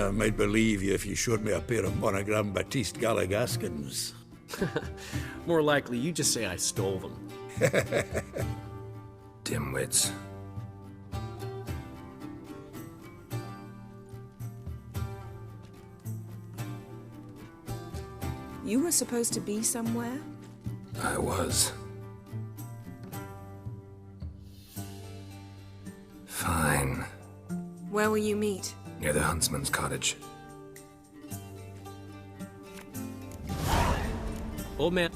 I might believe you if you showed me a pair of monogram Batiste Galligaskins. More likely, you just say I stole them. Dimwits. You were supposed to be somewhere? I was. Fine. Where will you meet? Near the huntsman's cottage. Old man.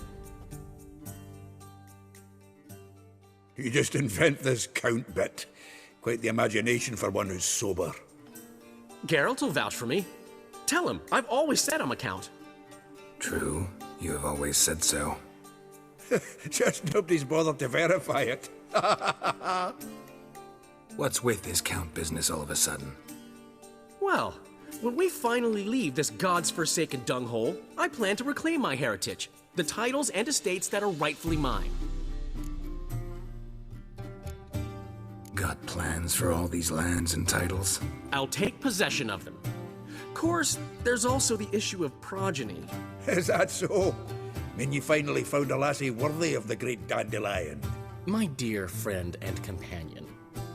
You just invent this count bit. Quite the imagination for one who's sober. Geralt will vouch for me. Tell him, I've always said I'm a count. True, you have always said so. Just nobody's bothered to verify it. What's with this count business all of a sudden? Well, when we finally leave this god's forsaken dunghole, I plan to reclaim my heritage, the titles and estates that are rightfully mine. Got plans for all these lands and titles? I'll take possession of them. Of course, there's also the issue of progeny. Is that so? Mean you finally found a lassie worthy of the great dandelion? My dear friend and companion.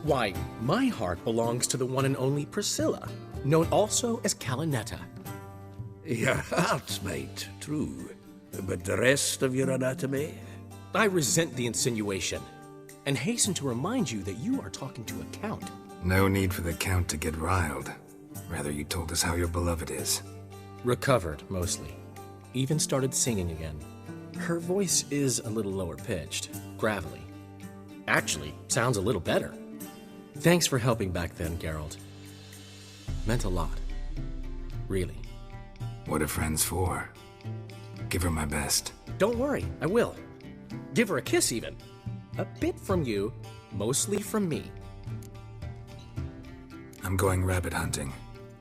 Why, my heart belongs to the one and only Priscilla, known also as Calinetta. Your heart's mate, true. But the rest of your anatomy? I resent the insinuation, and hasten to remind you that you are talking to a count. No need for the count to get riled. Rather, you told us how your beloved is. Recovered, mostly. Even started singing again. Her voice is a little lower pitched, gravelly. Actually, sounds a little better. Thanks for helping back then, Geralt. Meant a lot. Really. What are friends for? Give her my best. Don't worry, I will. Give her a kiss, even. A bit from you, mostly from me. I'm going rabbit hunting.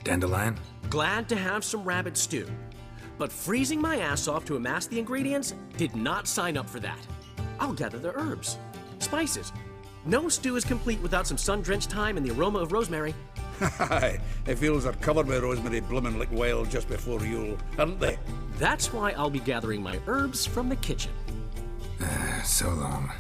Dandelion? Glad to have some rabbit stew. But freezing my ass off to amass the ingredients did not sign up for that. I'll gather the herbs, spices. No stew is complete without some sun-drenched thyme and the aroma of rosemary. Aye, the fields are covered with rosemary bloomin' like wild just before Yule, aren't they? That's why I'll be gathering my herbs from the kitchen. So long.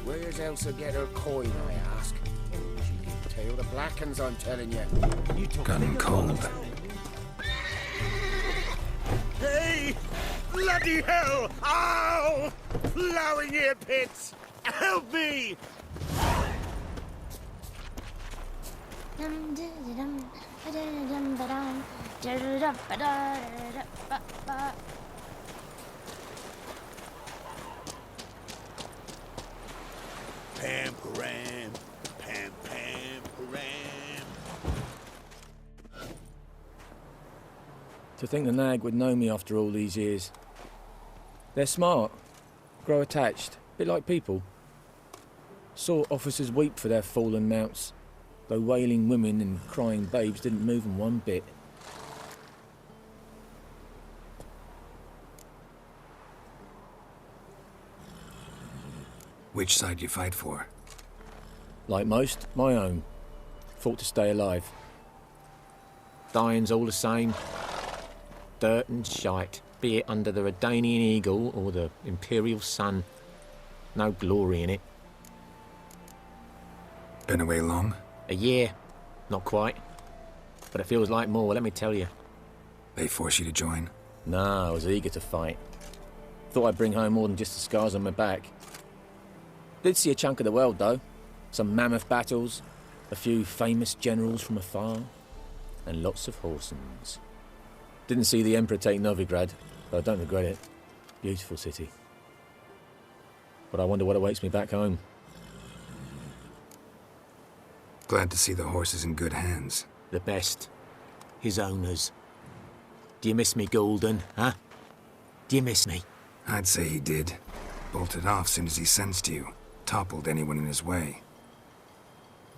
Where's Elsa get her coin, I ask? She can tail the black uns, I'm telling you. Gun cold. Hey! Bloody hell! Ow! Plowing ear pits! Help me! Pam-param, pam-pam-param. To think the nag would know me after all these years. They're smart, grow attached, a bit like people. Saw officers weep for their fallen mounts, though wailing women and crying babes didn't move them one bit. Which side you fight for? Like most, my own. Fought to stay alive. Dying's all the same. Dirt and shite, be it under the Redanian eagle or the Imperial sun. No glory in it. Been away long? A year. Not quite. But it feels like more, let me tell you. They force you to join? Nah, I was eager to fight. Thought I'd bring home more than just the scars on my back. Did see a chunk of the world, though. Some mammoth battles, a few famous generals from afar, and lots of horsens. Didn't see the Emperor take Novigrad, but I don't regret it. Beautiful city. But I wonder what awaits me back home. Glad to see the horses in good hands. The best. His owners. Do you miss me, Golden, huh? Do you miss me? I'd say he did. Bolted off soon as he sensed you. Toppled anyone in his way.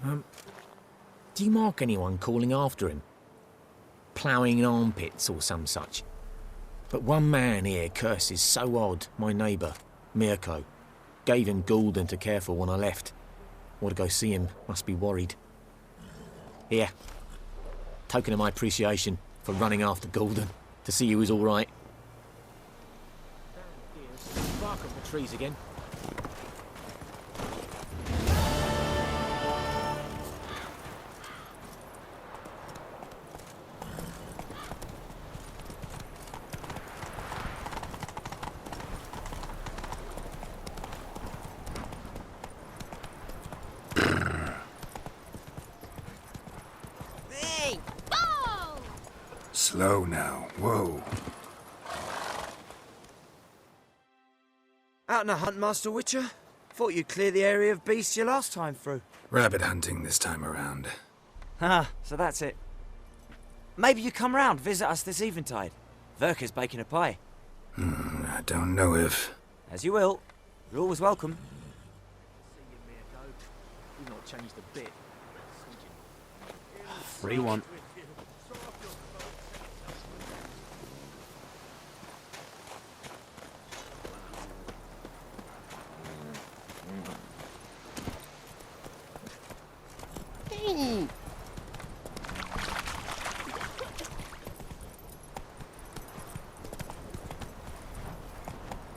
Do you mark anyone calling after him? Ploughing in armpits or some such? But one man here curses so odd, my neighbour, Mirko. Gave him Gulden to care for when I left. Want to go see him, must be worried. Here. Token of my appreciation for running after Gulden, to see he was all right. Bark on the trees again. Slow now. Whoa. Out on a hunt, Master Witcher? Thought you'd clear the area of beasts your last time through. Rabbit hunting this time around. Ah, so that's it. Maybe you come round, visit us this eventide. Verka's baking a pie. I don't know if... As you will. You're always welcome. You've not changed a bit. Free one.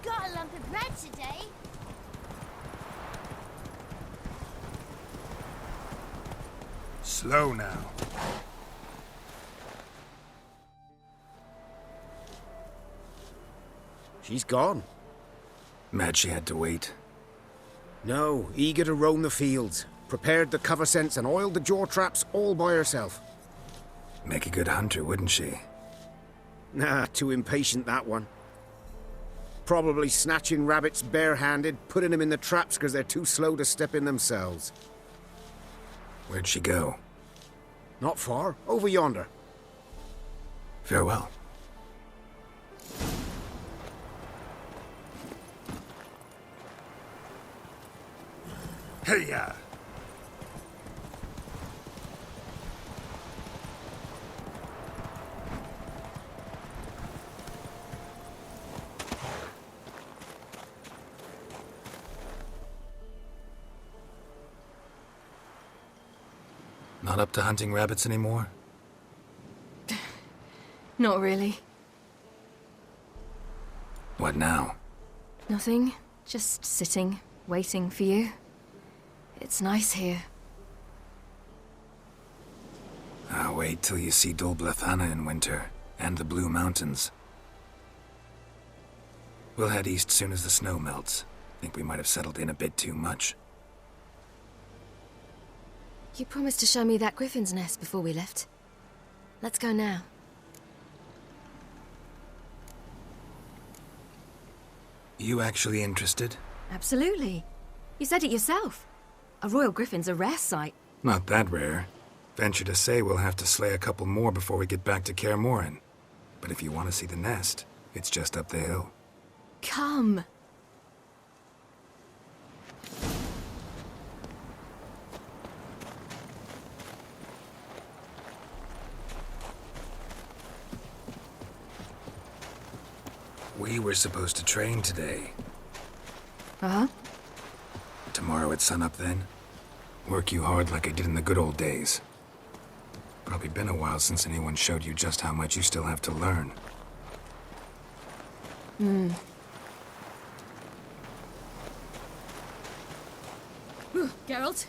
Got a lump of bread today. Slow now. She's gone. Mad she had to wait. No, eager to roam the fields. Prepared the cover scents and oiled the jaw traps all by herself. Make a good hunter, wouldn't she? Nah, too impatient, that one. Probably snatching rabbits barehanded, putting them in the traps because they're too slow to step in themselves. Where'd she go? Not far. Over yonder. Farewell. Hey-ya! Not up to hunting rabbits anymore? Not really. What now? Nothing. Just sitting, waiting for you. It's nice here. I'll wait till you see Dol Blathanna in winter, and the Blue Mountains. We'll head east soon as the snow melts. Think we might have settled in a bit too much. You promised to show me that griffin's nest before we left. Let's go now. You actually interested? Absolutely. You said it yourself. A royal griffin's a rare sight. Not that rare. Venture to say we'll have to slay a couple more before we get back to Kaer Morhen. But if you want to see the nest, it's just up the hill. Come. We were supposed to train today. Uh-huh. Tomorrow at sunup then? Work you hard like I did in the good old days. Probably been a while since anyone showed you just how much you still have to learn. Geralt?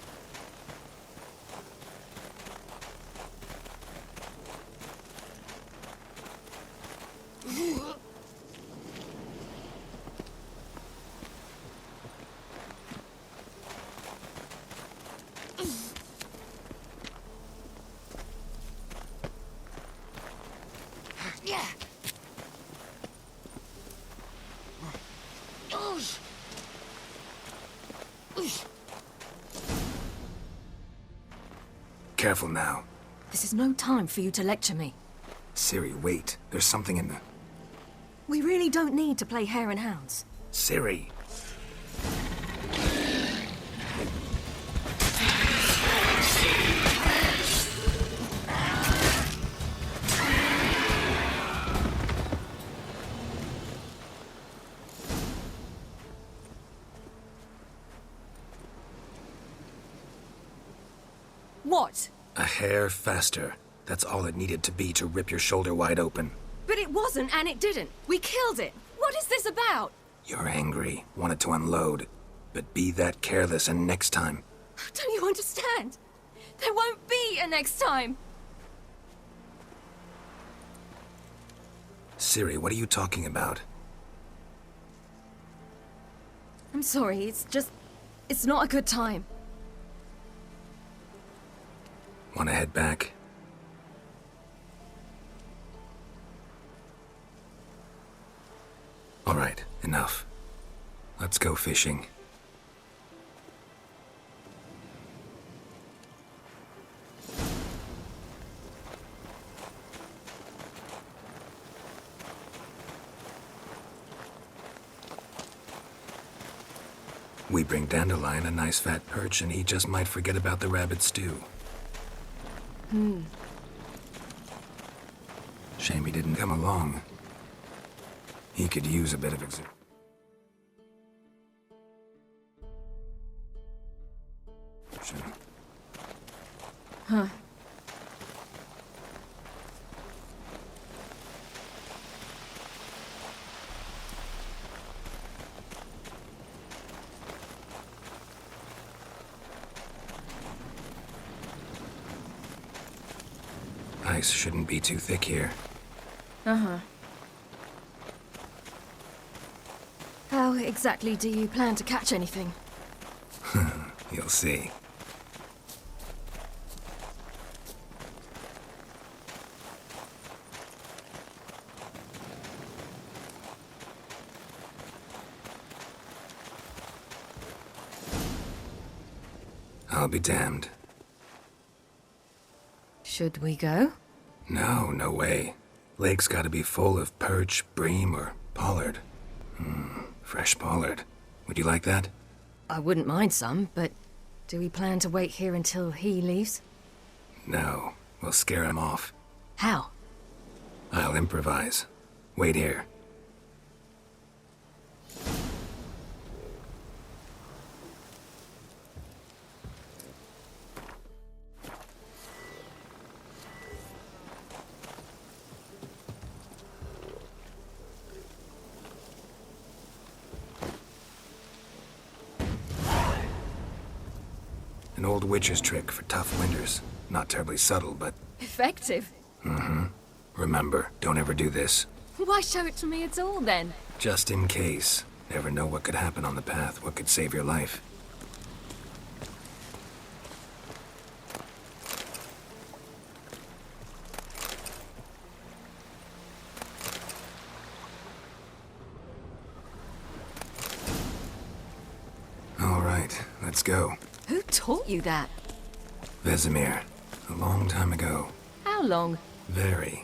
Careful now. This is no time for you to lecture me. Ciri, wait. There's something in the... We really don't need to play hare and hounds. Ciri! A hair faster. That's all it needed to be to rip your shoulder wide open. But it wasn't, and it didn't. We killed it. What is this about? You're angry, wanted to unload. But be that careless and next time. Don't you understand? There won't be a next time. Ciri, what are you talking about? I'm sorry, it's not a good time. Want to head back? All right, enough. Let's go fishing. We bring Dandelion a nice fat perch, and he just might forget about the rabbit stew. Shame he didn't come along. He could use a bit of exertion. Huh. Ice shouldn't be too thick here. Uh-huh. How exactly do you plan to catch anything? You'll see. I'll be damned. Should we go? No, no way. Lake's gotta be full of perch, bream, or pollard. Fresh pollard. Would you like that? I wouldn't mind some, but do we plan to wait here until he leaves? No, we'll scare him off. How? I'll improvise. Wait here. An old witcher's trick for tough winters. Not terribly subtle, but... Effective? Remember, don't ever do this. Why show it to me at all, then? Just in case. Never know what could happen on the path, what could save your life. All right, let's go. Who taught you that? Vesemir. A long time ago. How long? Very.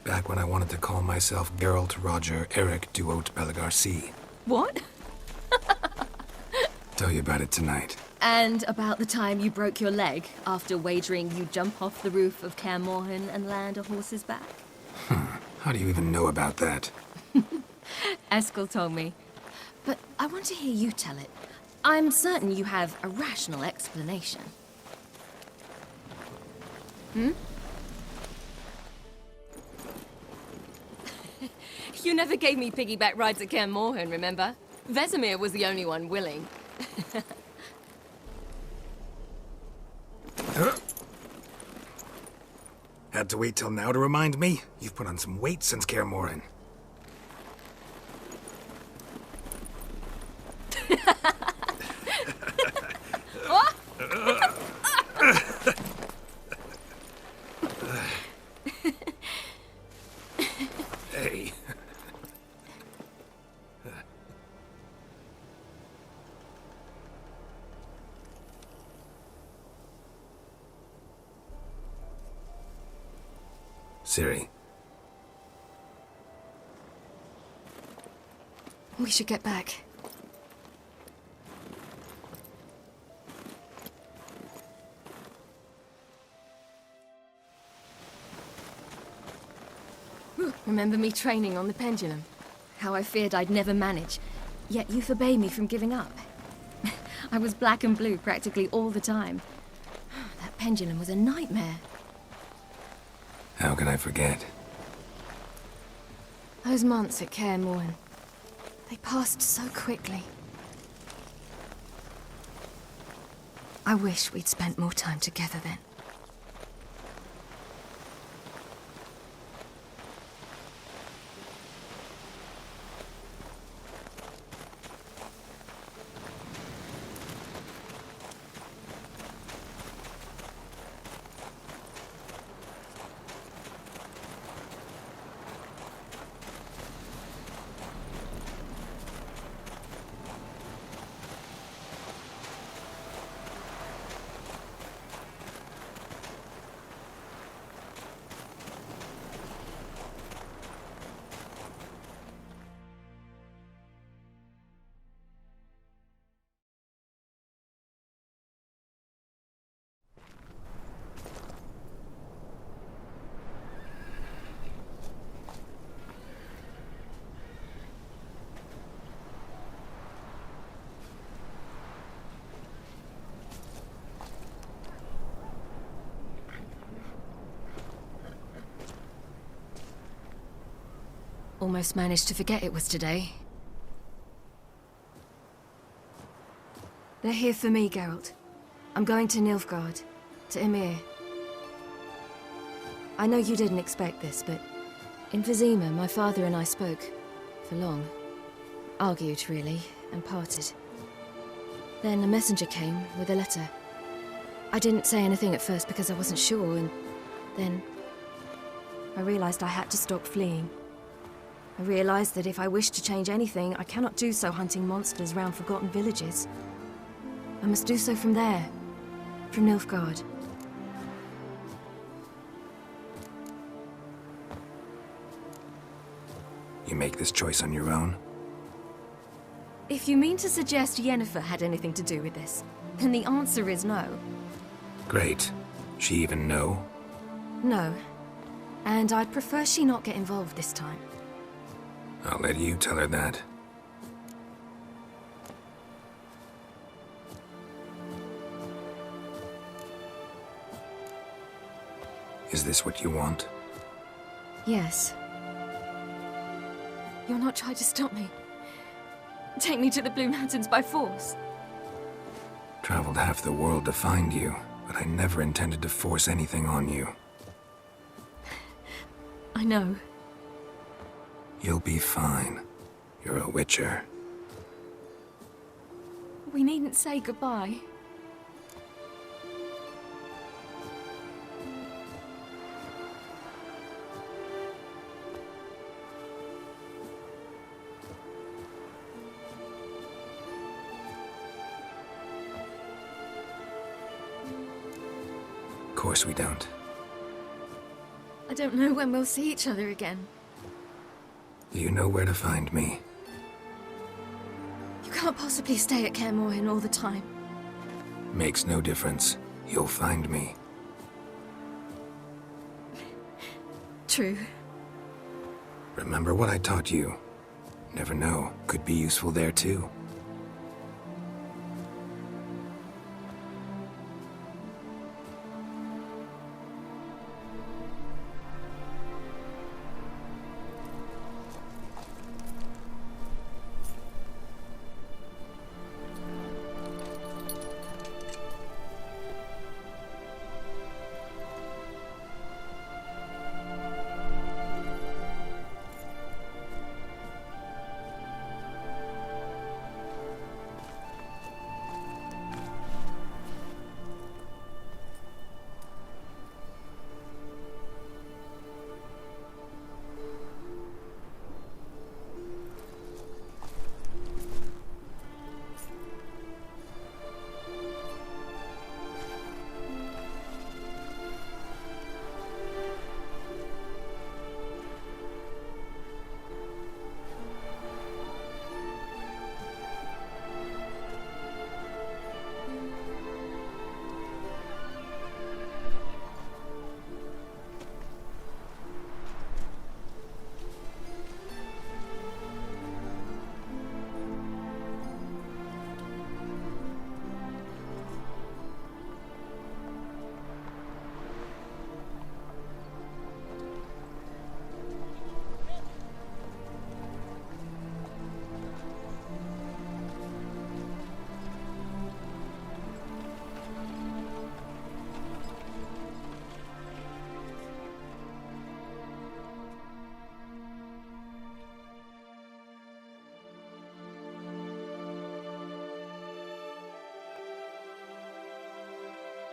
Back when I wanted to call myself Geralt Roger Eric Duot Belagarcy. What? Tell you about it tonight. And about the time you broke your leg after wagering you jump off the roof of Kaer Morhen and land a horse's back? How do you even know about that? Eskel told me. But I want to hear you tell it. I'm certain you have a rational explanation. You never gave me piggyback rides at Kaer Morhen, remember? Vesemir was the only one willing. Had to wait till now to remind me? You've put on some weight since Kaer Morhen. Hey. Ciri. We should get back. Remember me training on the pendulum? How I feared I'd never manage, yet you forbade me from giving up. I was black and blue practically all the time. That pendulum was a nightmare. How could I forget? Those months at Kaer Morhen, they passed so quickly. I wish we'd spent more time together then. Almost managed to forget it was today. They're here for me, Geralt. I'm going to Nilfgaard, to Emir. I know you didn't expect this, but in Vizima, my father and I spoke for long. Argued, really, and parted. Then a messenger came with a letter. I didn't say anything at first because I wasn't sure, and then I realized I had to stop fleeing. I realized that if I wish to change anything, I cannot do so hunting monsters round forgotten villages. I must do so from there, from Nilfgaard. You make this choice on your own? If you mean to suggest Yennefer had anything to do with this, then the answer is no. Great. She even know? No. And I'd prefer she not get involved this time. I'll let you tell her that. Is this what you want? Yes. You're not trying to stop me. Take me to the Blue Mountains by force. Traveled half the world to find you, but I never intended to force anything on you. I know. You'll be fine. You're a Witcher. We needn't say goodbye. Of course we don't. I don't know when we'll see each other again. You know where to find me. You can't possibly stay at Kaer Morhen all the time. Makes no difference. You'll find me. True. Remember what I taught you. Never know. Could be useful there too.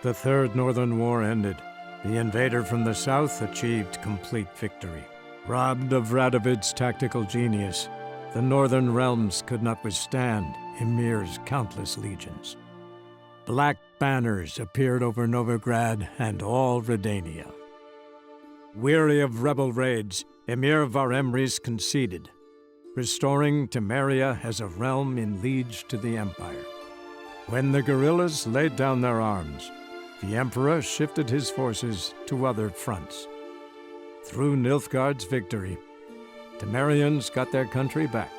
The Third Northern War ended. The invader from the south achieved complete victory. Robbed of Radovid's tactical genius, the northern realms could not withstand Emir's countless legions. Black banners appeared over Novigrad and all Redania. Weary of rebel raids, Emir Varemris conceded, restoring Temeria as a realm in liege to the Empire. When the guerrillas laid down their arms, the Emperor shifted his forces to other fronts. Through Nilfgaard's victory, Temerians got their country back,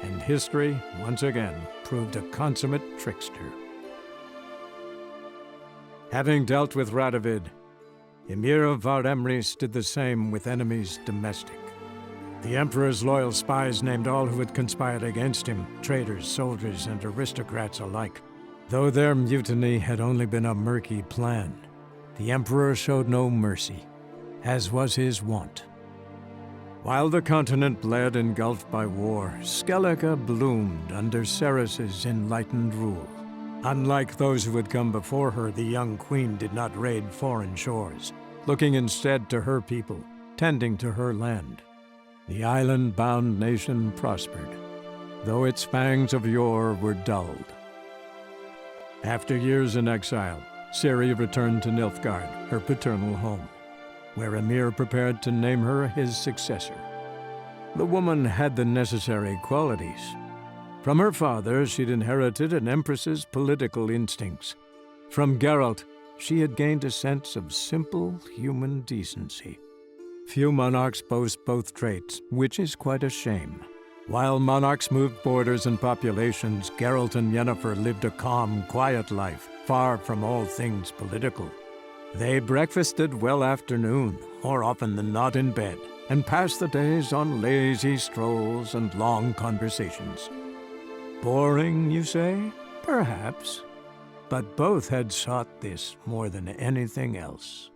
and history once again proved a consummate trickster. Having dealt with Radovid, Emir of Varemris did the same with enemies domestic. The Emperor's loyal spies named all who had conspired against him, traitors, soldiers, and aristocrats alike. Though their mutiny had only been a murky plan, the Emperor showed no mercy, as was his wont. While the continent bled engulfed by war, Skellige bloomed under Ceres's enlightened rule. Unlike those who had come before her, the young queen did not raid foreign shores, looking instead to her people, tending to her land. The island-bound nation prospered, though its fangs of yore were dulled. After years in exile, Ciri returned to Nilfgaard, her paternal home, where Emir prepared to name her his successor. The woman had the necessary qualities. From her father, she'd inherited an empress's political instincts. From Geralt, she had gained a sense of simple human decency. Few monarchs boast both traits, which is quite a shame. While monarchs moved borders and populations, Geralt and Yennefer lived a calm, quiet life, far from all things political. They breakfasted well after noon, more often than not in bed, and passed the days on lazy strolls and long conversations. Boring, you say? Perhaps. But both had sought this more than anything else.